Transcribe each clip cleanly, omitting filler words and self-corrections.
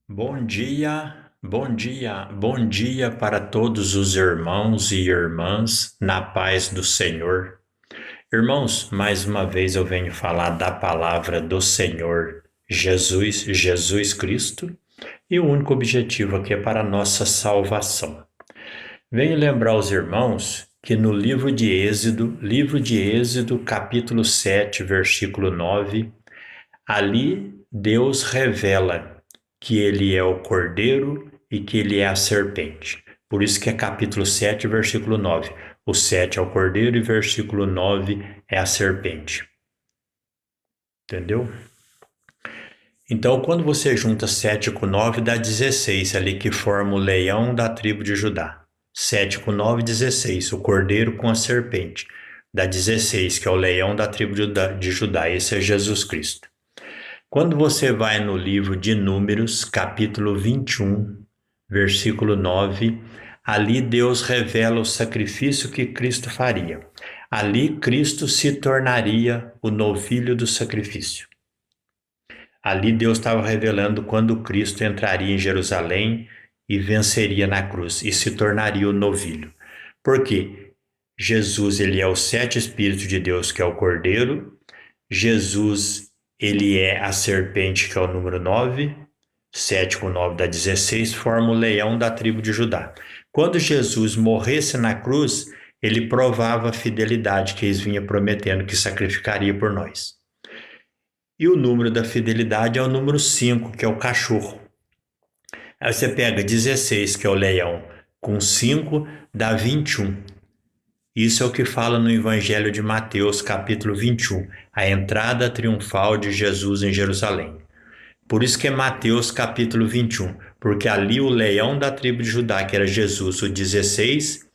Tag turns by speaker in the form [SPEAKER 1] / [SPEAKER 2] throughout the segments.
[SPEAKER 1] Bom dia, bom dia, bom dia para todos os irmãos e irmãs na paz do Senhor. Irmãos, mais uma vez eu venho falar da palavra do Senhor Jesus Cristo, e o único objetivo aqui é para a nossa salvação. Venho lembrar os irmãos que no livro de Êxodo, capítulo 7, versículo 9, ali Deus revela que ele é o cordeiro e que ele é a serpente. Por isso que é capítulo 7, versículo 9. O 7 é o cordeiro e versículo 9 é a serpente. Entendeu? Então, quando você junta 7 com 9, dá 16 ali, que forma o leão da tribo de Judá. 7 com 9, 16. O cordeiro com a serpente. Dá 16, que é o leão da tribo de Judá. Esse é Jesus Cristo. Quando você vai no livro de Números, capítulo 21, versículo 9, ali Deus revela o sacrifício que Cristo faria. Ali Cristo se tornaria o novilho do sacrifício. Ali Deus estava revelando quando Cristo entraria em Jerusalém e venceria na cruz e se tornaria o novilho. Por quê? Jesus, ele é o 7 Espíritos de Deus, que é o Cordeiro. Jesus, ele é a serpente, que é o número 9. 7 com 9 dá 16, forma o leão da tribo de Judá. Quando Jesus morresse na cruz, ele provava a fidelidade que eles vinha prometendo que sacrificaria por nós. E o número da fidelidade é o número 5, que é o cachorro. Aí você pega 16, que é o leão, com 5 dá 21. Isso é o que fala no Evangelho de Mateus, capítulo 21, a entrada triunfal de Jesus em Jerusalém. Por isso que é Mateus, capítulo 21, porque ali o leão da tribo de Judá, que era Jesus, o 16,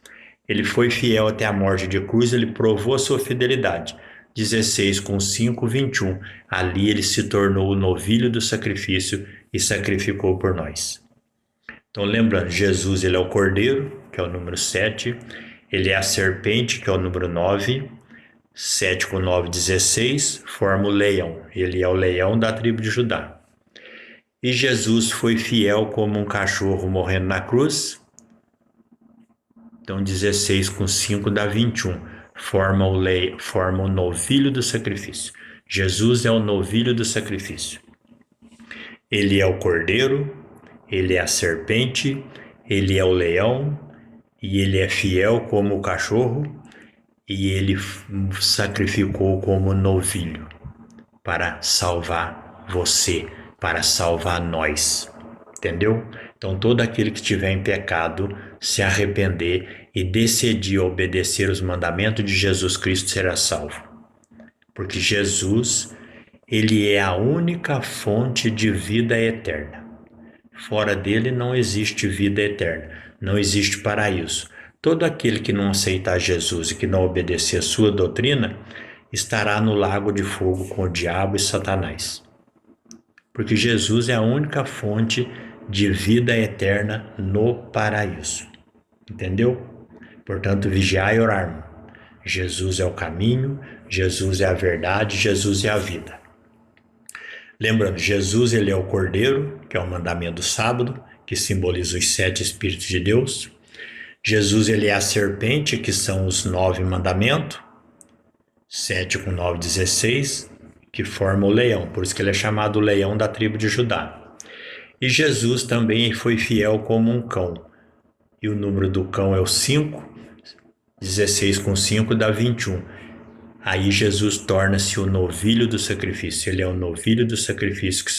[SPEAKER 1] ele foi fiel até a morte de cruz, ele provou a sua fidelidade. 16 com 5, 21. Ali ele se tornou o novilho do sacrifício e sacrificou por nós. Então, lembrando, Jesus, ele é o cordeiro, que é o número 7. Ele é a serpente, que é o número 9. 7 com 9, 16, forma o leão. Ele é o leão da tribo de Judá. E Jesus foi fiel como um cachorro morrendo na cruz. Então, 16 com 5 dá 21. Forma o novilho do sacrifício. Jesus é o novilho do sacrifício. Ele é o cordeiro, ele é a serpente, ele é o leão, e ele é fiel como o cachorro, e ele sacrificou como novilho para salvar você, para salvar nós. Entendeu? Então, todo aquele que estiver em pecado, se arrepender e decidir obedecer os mandamentos de Jesus Cristo será salvo. Porque Jesus, ele é a única fonte de vida eterna. Fora dele não existe vida eterna, não existe paraíso. Todo aquele que não aceitar Jesus e que não obedecer a sua doutrina, estará no lago de fogo com o diabo e Satanás. Porque Jesus é a única fonte de vida eterna no paraíso. Entendeu? Portanto, vigiai e orar. Jesus é o caminho, Jesus é a verdade, Jesus é a vida. Lembrando, Jesus, ele é o cordeiro, que é o mandamento do sábado, que simboliza os 7 Espíritos de Deus. Jesus, ele é a serpente, que são os 9 mandamentos. 7 com 9, 16, que forma o leão. Por isso que ele é chamado o leão da tribo de Judá. E Jesus também foi fiel como um cão. E o número do cão é o 5. 16 com 5 dá 21. Aí Jesus torna-se o novilho do sacrifício. Ele é o novilho do sacrifício que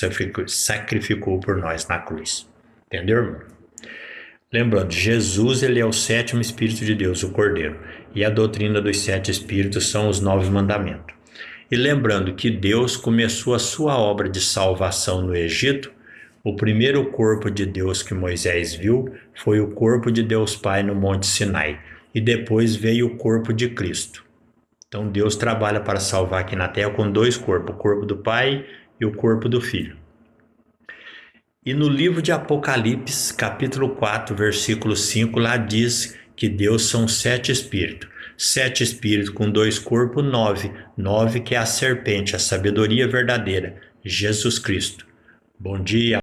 [SPEAKER 1] sacrificou por nós na cruz. Entendeu, irmão? Lembrando, Jesus, ele é o 7º Espírito de Deus, o Cordeiro. E a doutrina dos 7 Espíritos são os 9 mandamentos. E lembrando que Deus começou a sua obra de salvação no Egito. O primeiro corpo de Deus que Moisés viu foi o corpo de Deus Pai no Monte Sinai. E depois veio o corpo de Cristo. Então Deus trabalha para salvar aqui na terra com 2 corpos, o corpo do Pai e o corpo do Filho. E no livro de Apocalipse, capítulo 4, versículo 5, lá diz que Deus são 7 espíritos. 7 espíritos com 2 corpos, 9. 9 que é a serpente, a sabedoria verdadeira, Jesus Cristo. Bom dia.